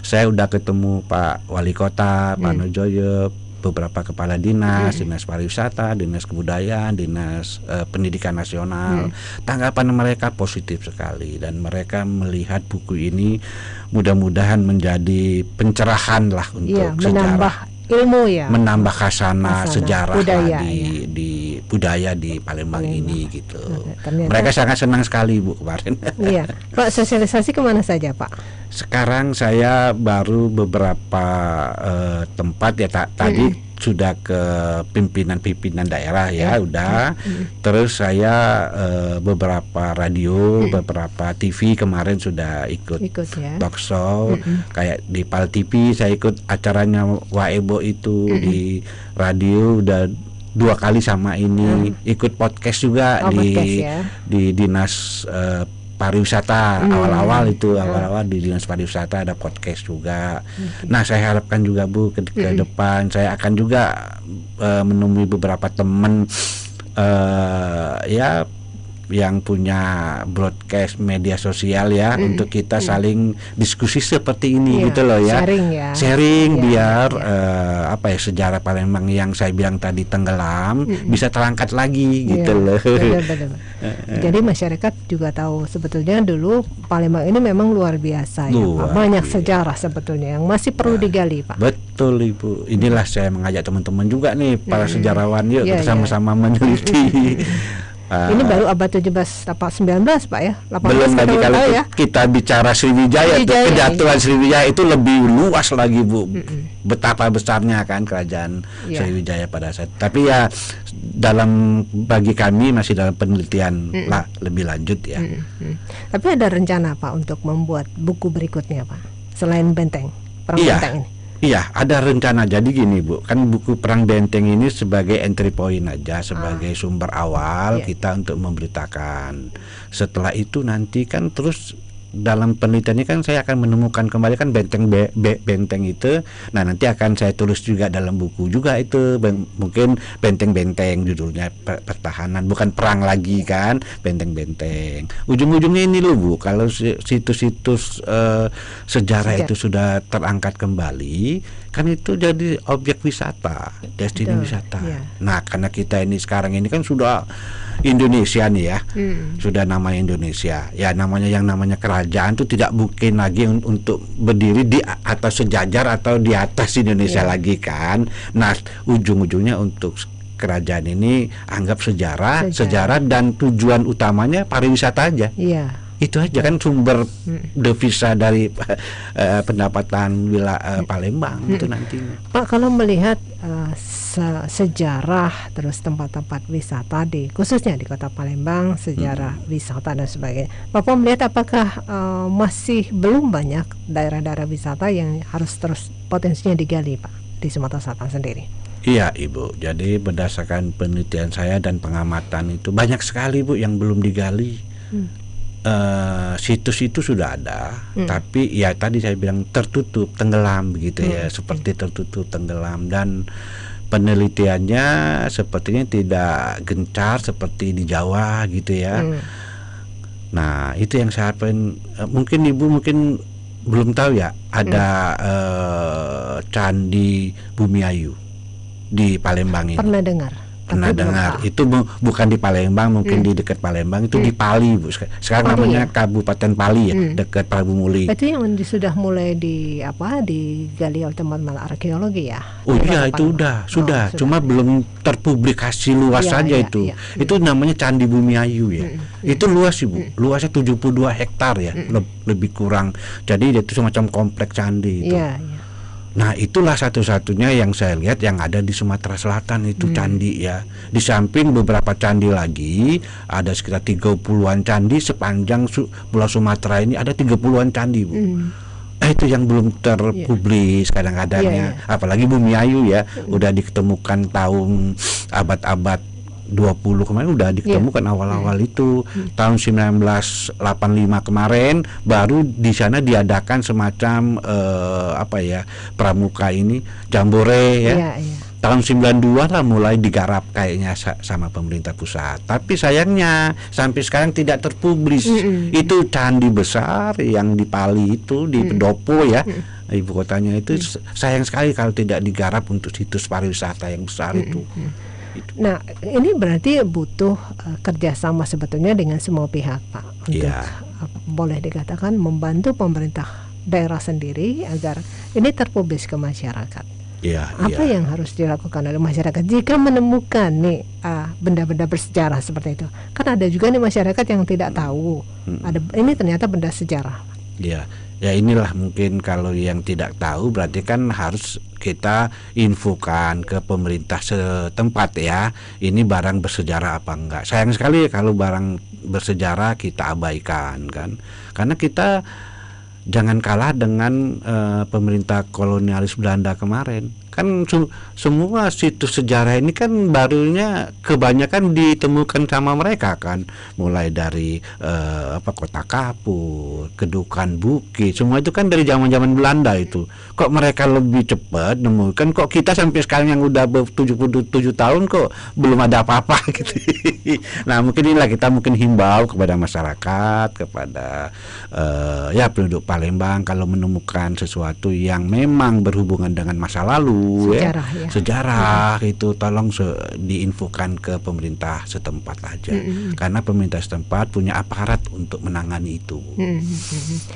saya udah ketemu Pak Wali Kota, Pak Nojoyo, beberapa kepala dinas, dinas pariwisata, dinas kebudayaan, dinas pendidikan nasional. Tanggapan mereka positif sekali, dan mereka melihat buku ini mudah-mudahan menjadi pencerahan lah untuk sejarah, ilmu ya, menambah khasana sejarah budaya, di budaya di Palembang ini gitu. Mereka sangat senang sekali Bu kemarin. Iya, Pak, sosialisasi kemana saja Pak? Sekarang saya baru beberapa tempat ya, tadi sudah ke pimpinan-pimpinan daerah ya udah. Terus saya beberapa radio, beberapa TV kemarin sudah ikut ya, talk show. Kayak di Pal TV saya ikut acaranya Waebo itu, di radio udah 2 kali sama ini. Ikut podcast juga di dinas pariwisata. Awal-awal di dinas pariwisata ada podcast juga. Nah, saya harapkan juga Bu ke depan saya akan juga menemui beberapa teman ya yang punya broadcast media sosial ya, untuk kita saling diskusi seperti ini gitu loh ya. Sharing biar sejarah Palembang yang saya bilang tadi tenggelam bisa terangkat lagi gitu loh. Jadi masyarakat juga tahu sebetulnya dulu Palembang ini memang luar biasa ya Pak. Banyak sejarah sebetulnya yang masih perlu digali Pak. Betul Ibu. Inilah saya mengajak teman-teman juga nih para sejarawan, yuk kita sama-sama meneliti. Ini baru abad 17-19 Pak ya. 18 belum lagi kalau kita bicara Sriwijaya, kejatuhan Sriwijaya itu lebih luas lagi Bu. Betapa besarnya kan kerajaan Sriwijaya pada saat. Tapi ya bagi kami masih dalam penelitian lebih lanjut ya. Tapi ada rencana Pak untuk membuat buku berikutnya Pak selain Benteng, Perang Benteng ini? Iya, ada rencana. Jadi gini Bu, kan buku Perang Benteng ini sebagai entry point aja, sebagai sumber awal kita untuk memberitakan. Setelah itu nanti kan terus dalam penelitiannya kan saya akan menemukan kembali kan benteng itu. Nah, nanti akan saya tulis juga dalam buku juga itu, mungkin benteng-benteng judulnya, pertahanan, bukan perang lagi kan, benteng-benteng. Ujung-ujungnya ini loh Bu, kalau situs-situs sejarah itu sudah terangkat kembali, kan itu jadi objek wisata, destinasi wisata. Nah, karena kita ini sekarang ini kan sudah Indonesia nih ya, sudah namanya Indonesia. Ya namanya kerajaan itu tidak mungkin lagi untuk berdiri di atas sejajar atau di atas Indonesia lagi kan. Nah, ujung-ujungnya untuk kerajaan ini anggap sejarah dan tujuan utamanya pariwisata aja. Itu aja kan sumber devisa dari pendapatan Palembang itu nantinya. Pak, kalau melihat sejarah terus tempat-tempat wisata khususnya di Kota Palembang, sejarah wisata dan sebagainya, Bapak melihat apakah masih belum banyak daerah-daerah wisata yang harus terus potensinya digali Pak di Sumatera Selatan sendiri? Iya Ibu, jadi berdasarkan penelitian saya dan pengamatan itu banyak sekali Bu yang belum digali. Situs itu sudah ada, tapi ya tadi saya bilang tertutup, tenggelam begitu ya, seperti tertutup, tenggelam, dan penelitiannya sepertinya tidak gencar seperti di Jawa gitu ya. Nah, itu yang saya mungkin Ibu belum tahu ya, ada Candi Bumiayu di Palembang ini. Pernah dengar. Itu bukan di Palembang, mungkin di dekat Palembang, itu di Pali Bu. Sekarang namanya Kabupaten Pali ya, dekat Prabu Muli. Itu yang sudah mulai digali oleh teman-teman arkeologi ya? Oh iya, itu sudah. Cuma belum terpublikasi luas saja itu. Itu namanya Candi Bumiayu ya. Itu luas Ibu, luasnya 72 hektar ya, lebih kurang. Jadi itu semacam kompleks candi itu. Nah, itulah satu-satunya yang saya lihat yang ada di Sumatera Selatan itu candi ya. Di samping beberapa candi lagi, ada sekitar 30-an candi sepanjang Pulau Sumatera ini, ada 30-an candi Bu. Itu yang belum terpublis kadang-kadangnya. Apalagi Bumiayu ya, udah diketemukan tahun abad-abad 20 kemarin udah diketemukan awal-awal itu. Tahun 1985 kemarin baru di sana diadakan semacam pramuka ini jambore ya. Tahun 92 lah mulai digarap kayaknya sama pemerintah pusat. Tapi sayangnya sampai sekarang tidak terpublis. Itu candi besar yang di Pali itu, di Pendopo ya, ibu kotanya itu, sayang sekali kalau tidak digarap untuk situs pariwisata yang besar itu. Nah, ini berarti butuh kerjasama sebetulnya dengan semua pihak Pak, untuk boleh dikatakan membantu pemerintah daerah sendiri agar ini terpublis ke masyarakat. Apa yang harus dilakukan oleh masyarakat jika menemukan nih benda-benda bersejarah seperti itu? Kan ada juga nih masyarakat yang tidak tahu ada ini ternyata benda sejarah. Ya inilah mungkin kalau yang tidak tahu berarti kan harus kita infokan ke pemerintah setempat ya, ini barang bersejarah apa enggak. Sayang sekali kalau barang bersejarah kita abaikan kan, karena kita jangan kalah dengan pemerintah kolonialis Belanda kemarin. Kan semua situs sejarah ini kan barunya kebanyakan ditemukan sama mereka kan, mulai dari Kota Kapur, Kedukan Bukit, semua itu kan dari zaman-zaman Belanda itu. Kok mereka lebih cepat nemukan, kok kita sampai sekarang yang udah 77 tahun kok belum ada apa-apa gitu. Nah, mungkin inilah kita himbau kepada masyarakat, kepada penduduk Palembang, kalau menemukan sesuatu yang memang berhubungan dengan masa lalu, sejarah itu tolong diinfokan ke pemerintah setempat aja, karena pemerintah setempat punya aparat untuk menangani itu.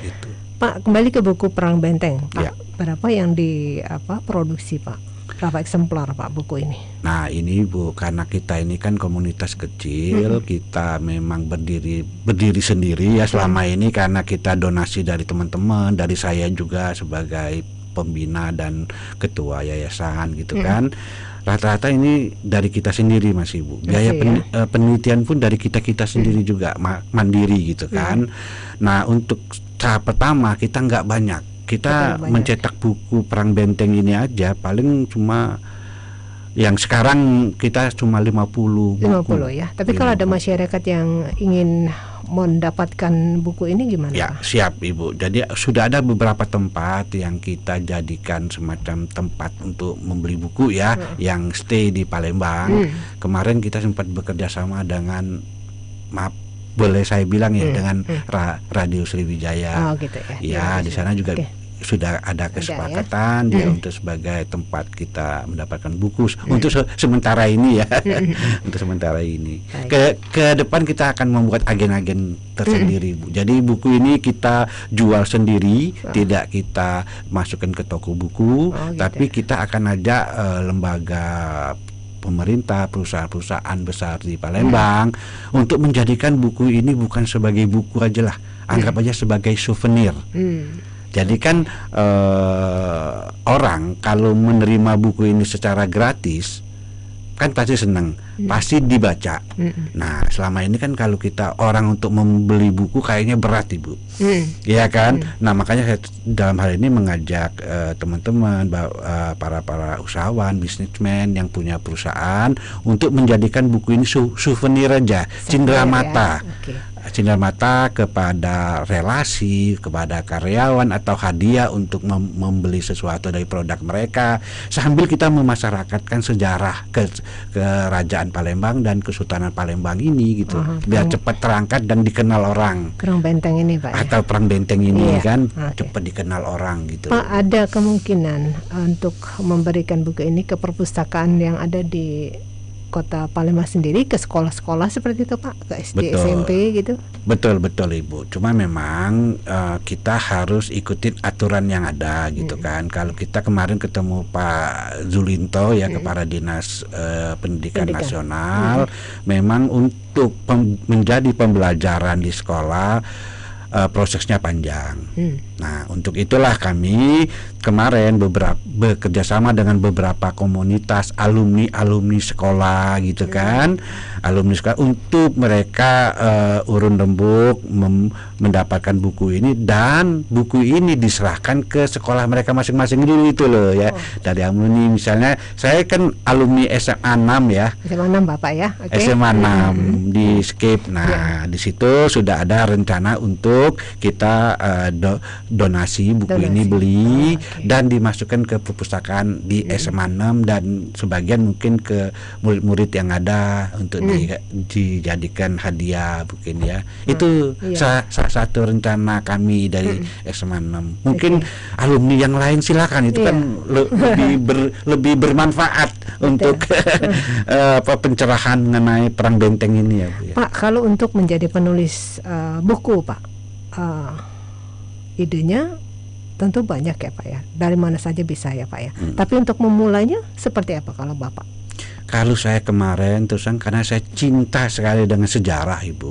Itu. Pak, kembali ke buku Perang Benteng Pak, berapa yang diproduksi Pak? Berapa eksemplar Pak buku ini? Nah ini Bu, karena kita ini kan komunitas kecil, kita memang berdiri sendiri ya selama ini, karena kita donasi dari teman-teman, dari saya juga sebagai pembina dan ketua yayasan gitu kan. Rata-rata ini dari kita sendiri Mas Ibu. Biaya penelitian pun dari kita sendiri juga, mandiri gitu kan. Nah, untuk tahap pertama kita nggak banyak. Kita mencetak buku Perang Benteng ini aja paling cuma, yang sekarang kita cuma 50 buku. Ya. Tapi kalau ada masyarakat yang ingin mendapatkan buku ini gimana? Ya, Pak? siap Ibu. Jadi sudah ada beberapa tempat yang kita jadikan semacam tempat untuk membeli buku ya, yang stay di Palembang. Kemarin kita sempat bekerja sama dengan, maaf boleh saya bilang ya, dengan Radio Sriwijaya. Oh gitu ya. Ya, di sana juga sudah ada kesepakatan dia untuk sebagai tempat kita mendapatkan buku untuk sementara ini ya. Untuk sementara ini. Ke depan kita akan membuat agen-agen tersendiri, Bu. Jadi buku ini kita jual sendiri, tidak kita masukkan ke toko buku, tapi kita akan ajak lembaga pemerintah, perusahaan-perusahaan besar di Palembang untuk menjadikan buku ini bukan sebagai buku aja lah, anggap aja sebagai souvenir. Jadi kan orang kalau menerima buku ini secara gratis kan pasti senang, pasti dibaca. Nah, selama ini kan kalau kita orang untuk membeli buku kayaknya berat, Ibu. Iya kan? Nah, makanya saya dalam hal ini mengajak teman-teman, para usahawan, bisnismen yang punya perusahaan untuk menjadikan buku ini souvenir aja, cindera mata. Cindera mata kepada relasi, kepada karyawan, atau hadiah untuk membeli sesuatu dari produk mereka, sambil kita memasyarakatkan sejarah kerajaan Palembang dan Kesultanan Palembang ini gitu, biar cepat terangkat dan dikenal orang. Perang Benteng ini, Pak, atau Perang Benteng ini kan cepat dikenal orang gitu. Pak, ada kemungkinan untuk memberikan buku ini ke perpustakaan yang ada di Kota Palembang sendiri, ke sekolah-sekolah seperti itu, Pak, ke SD, SMP gitu? Betul Ibu. Cuma memang kita harus ikutin aturan yang ada gitu kan. Kalau kita kemarin ketemu Pak Zulinto ya, Kepala Dinas Pendidikan Nasional, memang untuk menjadi pembelajaran di sekolah prosesnya panjang. Nah, untuk itulah kami kemarin bekerja sama dengan beberapa komunitas alumni sekolah gitu kan, alumni sekolah, untuk mereka urun rembuk mendapatkan buku ini, dan buku ini diserahkan ke sekolah mereka masing-masing dulu itu loh ya. Dari alumni, misalnya saya kan alumni SMA 6 ya. SMA 6 Bapak ya. SMA 6 di Skip. Nah, di situ sudah ada rencana untuk kita donasi buku ini, beli dan dimasukkan ke perpustakaan di SMA 6, dan sebagian mungkin ke murid-murid yang ada untuk dijadikan hadiah mungkin ya. Itu salah satu rencana kami dari SMA 6. Mungkin alumni yang lain silakan, itu kan lebih bermanfaat untuk pencerahan mengenai Perang Benteng ini ya, Bu, ya. Pak, kalau untuk menjadi penulis buku, Pak, idenya tentu banyak ya, Pak ya. Dari mana saja bisa ya, Pak ya. Tapi untuk memulainya seperti apa kalau Bapak? Kalau saya kemarin terusan, karena saya cinta sekali dengan sejarah, Ibu.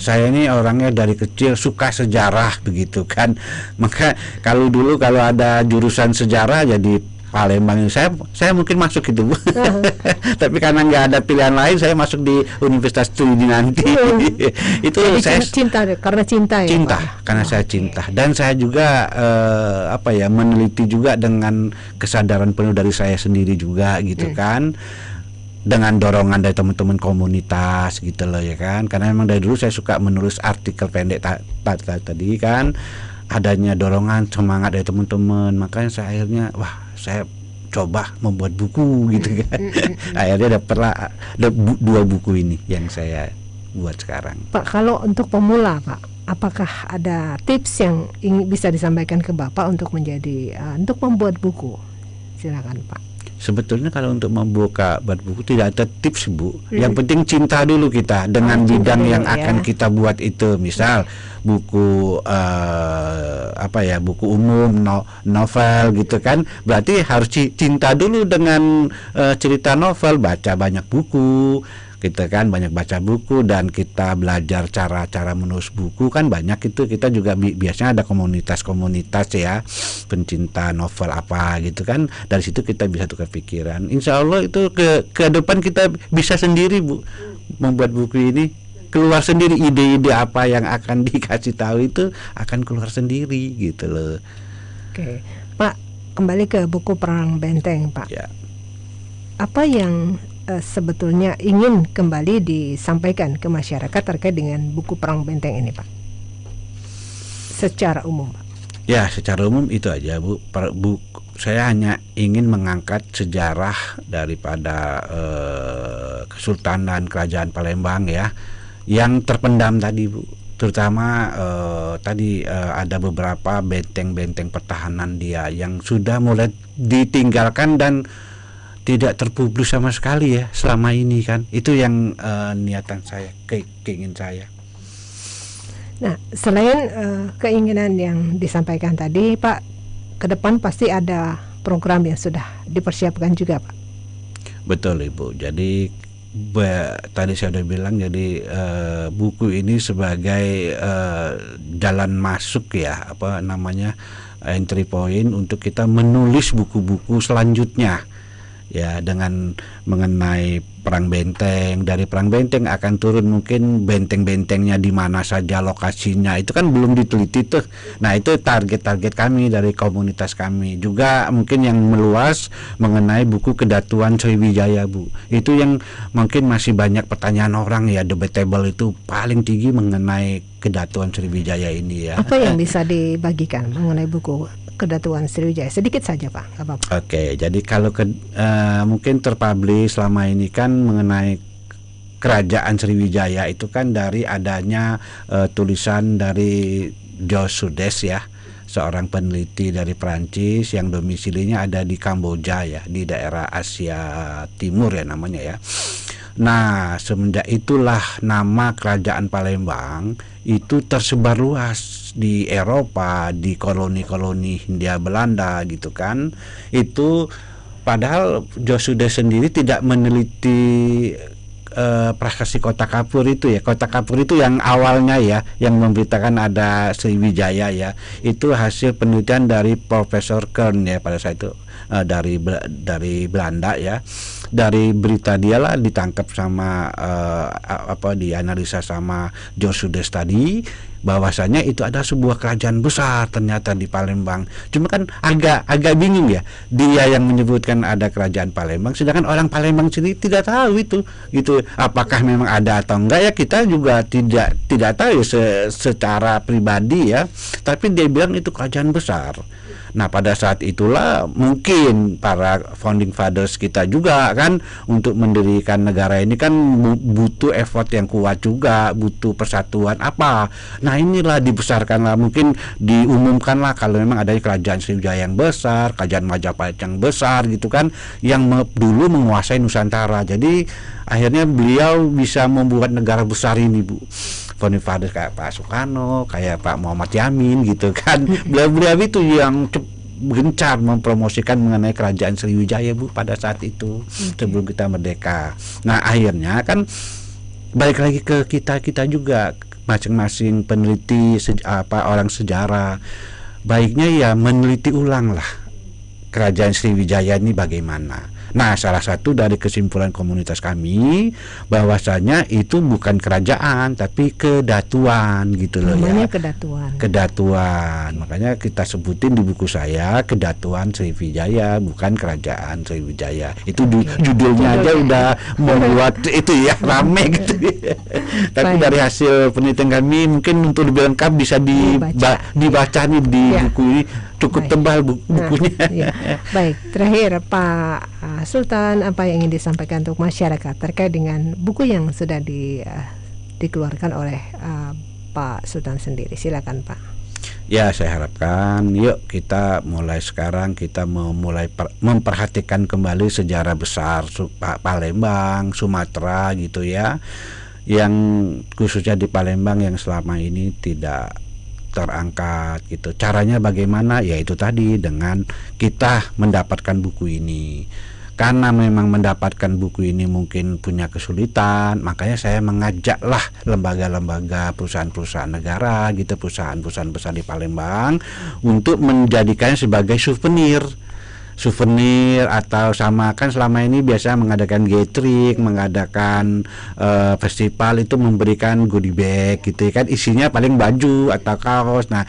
Saya ini orangnya dari kecil suka sejarah begitu kan. Maka kalau dulu kalau ada jurusan sejarah jadi Palembang, saya mungkin masuk itu, Bu. Tapi karena nggak ada pilihan lain, saya masuk di Universitas Studi nanti. Itu jadi saya karena cinta ya, cinta, Pak? karena saya cinta, dan saya juga meneliti juga dengan kesadaran penuh dari saya sendiri juga gitu kan, dengan dorongan dari teman-teman komunitas gitu loh ya kan. Karena memang dari dulu saya suka menulis artikel pendek tadi kan, adanya dorongan semangat dari teman-teman, makanya saya akhirnya saya coba membuat buku gitu kan. Akhirnya dapatlah 2 buku ini yang saya buat sekarang. Pak, kalau untuk pemula, Pak, apakah ada tips yang bisa disampaikan ke Bapak untuk untuk membuat buku? Silakan, Pak. Sebetulnya kalau untuk membuka buat buku tidak ada tips, Bu. Yang penting cinta dulu kita dengan bidang yang akan kita buat itu. Misal buku buku umum, novel gitu kan. Berarti harus cinta dulu dengan cerita novel, baca banyak buku. Kita kan banyak baca buku, dan kita belajar cara menulis buku kan banyak. Itu kita juga biasanya ada komunitas ya, pencinta novel apa gitu kan. Dari situ kita bisa tukar pikiran. Insya Allah itu ke depan kita bisa sendiri, Bu, membuat buku ini. Keluar sendiri, ide-ide apa yang akan dikasih tahu itu akan keluar sendiri gitu loh. Oke, Pak, kembali ke buku Perang Benteng, Pak. Ya. Apa yang sebetulnya ingin kembali disampaikan ke masyarakat terkait dengan buku Perang Benteng ini, Pak? Secara umum, Pak. Ya, secara umum itu aja, Bu. Saya hanya ingin mengangkat sejarah daripada Kesultanan Kerajaan Palembang ya, yang terpendam tadi, Bu. Terutama tadi ada beberapa benteng-benteng pertahanan dia yang sudah mulai ditinggalkan dan tidak terpublis sama sekali ya selama ini kan. Itu yang niatan saya, keinginan saya. Nah, selain keinginan yang disampaikan tadi, Pak, ke depan pasti ada program yang sudah dipersiapkan juga, Pak. Betul, Ibu. Jadi tadi saya sudah bilang, jadi buku ini sebagai jalan masuk ya, apa namanya, entry point untuk kita menulis buku-buku selanjutnya. Ya, dengan mengenai perang benteng, dari perang benteng akan turun mungkin benteng-bentengnya di mana saja lokasinya, itu kan belum diteliti tuh. Nah, itu target-target kami dari komunitas kami. Juga mungkin yang meluas mengenai buku Kedatuan Sriwijaya, Bu. Itu yang mungkin masih banyak pertanyaan orang ya, debatable itu paling tinggi mengenai Kedatuan Sriwijaya ini ya. Apa yang bisa dibagikan mengenai buku Kedatuan Sriwijaya? Sedikit saja, Pak, nggak apa-apa. Oke, jadi kalau mungkin terpublish selama ini kan mengenai Kerajaan Sriwijaya itu kan dari adanya tulisan dari George Sudes ya, seorang peneliti dari Prancis yang domisilinya ada di Kamboja ya, di daerah Asia Timur ya namanya ya. Nah, semenjak itulah nama Kerajaan Palembang itu tersebar luas di Eropa, di koloni-koloni Hindia Belanda gitu kan. Itu padahal Josude sendiri tidak meneliti prasasti Kota Kapur itu ya. Kota Kapur itu yang awalnya ya, yang memberitakan ada Sriwijaya ya, itu hasil penelitian dari Profesor Kern ya pada saat itu, dari Belanda ya. Dari berita dialah ditangkap sama dianalisa sama Josudes tadi, bahwasanya itu ada sebuah kerajaan besar ternyata di Palembang. Cuma kan agak bingung ya, dia yang menyebutkan ada kerajaan Palembang, sedangkan orang Palembang sendiri tidak tahu itu apakah memang ada atau enggak ya, kita juga tidak tahu secara pribadi ya, tapi dia bilang itu kerajaan besar. Nah, pada saat itulah mungkin para founding fathers kita juga kan untuk mendirikan negara ini kan butuh effort yang kuat juga, butuh persatuan apa. Nah, inilah dibesarkanlah, mungkin diumumkanlah kalau memang ada kerajaan Sriwijaya yang besar, kerajaan Majapahit yang besar gitu kan, yang dulu menguasai Nusantara. Jadi akhirnya beliau bisa membuat negara besar ini, Bu. Founding fathers kayak Pak Soekarno, kayak Pak Muhammad Yamin gitu kan. Beliau itu yang gencar mempromosikan mengenai kerajaan Sriwijaya, Bu, pada saat itu sebelum kita merdeka. Nah, akhirnya kan balik lagi ke kita juga, masing-masing peneliti orang sejarah, baiknya ya meneliti ulang lah kerajaan Sriwijaya ini bagaimana. Nah, salah satu dari kesimpulan komunitas kami bahwasanya itu bukan kerajaan tapi kedatuan gitu loh. Namanya ya. Kedatuan. Makanya kita sebutin di buku saya Kedatuan Sriwijaya, bukan Kerajaan Sriwijaya. Itu judulnya aja udah membuat itu ya rame gitu. Tapi dari hasil penelitian kami mungkin untuk lebih lengkap bisa dibaca nih di buku ini. Cukup tebal bukunya. Baik, terakhir Pak Sultan, apa yang ingin disampaikan untuk masyarakat terkait dengan buku yang sudah dikeluarkan oleh Pak Sultan sendiri? Silakan, Pak. Ya, saya harapkan yuk kita mulai sekarang kita mulai memperhatikan kembali sejarah besar Palembang, Sumatera gitu ya, yang khususnya di Palembang yang selama ini tidak terangkat gitu. Caranya bagaimana? Ya itu tadi, dengan kita mendapatkan buku ini. Karena memang mendapatkan buku ini mungkin punya kesulitan, makanya saya mengajaklah lembaga-lembaga, perusahaan-perusahaan negara gitu, perusahaan-perusahaan besar di Palembang untuk menjadikannya sebagai souvenir atau sama kan selama ini biasa mengadakan gathering, mengadakan festival itu memberikan goodie bag gitu kan, isinya paling baju atau kaos. Nah,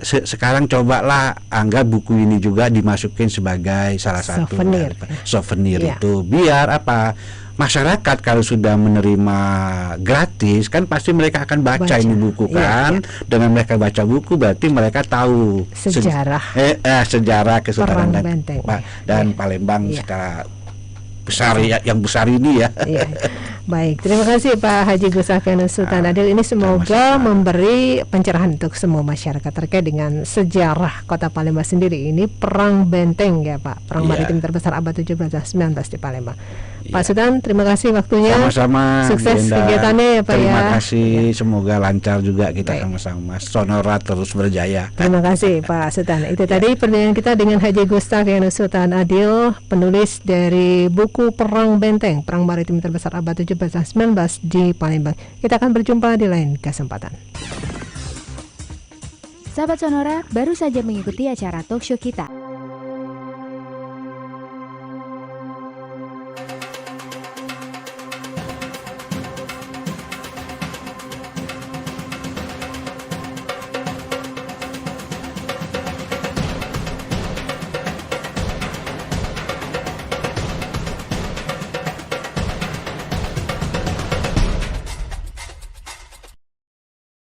sekarang cobalah anggap buku ini juga dimasukin sebagai salah satu souvenir ya. Itu biar apa, masyarakat kalau sudah menerima gratis kan pasti mereka akan baca ini buku kan. Dengan mereka baca buku berarti mereka tahu sejarah sejarah Kesultanan dan Palembang secara besar yang besar ini ya. Baik, terima kasih Pak Haji Gustafianus Sultan Adil. Ini semoga memberi pencerahan untuk semua masyarakat terkait dengan sejarah Kota Palembang sendiri. Ini perang benteng ya Pak, perang maritim terbesar abad 17 dan 19 di Palembang. Pak Sultan, terima kasih waktunya. Sama-sama. Sukses kegiatannya ya Pak. Terima kasih, semoga lancar juga kita sama-sama. Sonora terus berjaya. Terima kasih Pak Sultan. Itu tadi perbincangan kita dengan Haji Gustafianus Sultan Adil, penulis dari buku Perang Benteng, perang maritim terbesar abad 17 dan 19 di Palembang. Kita akan berjumpa di lain kesempatan. Sahabat Sonora, baru saja mengikuti acara talkshow kita.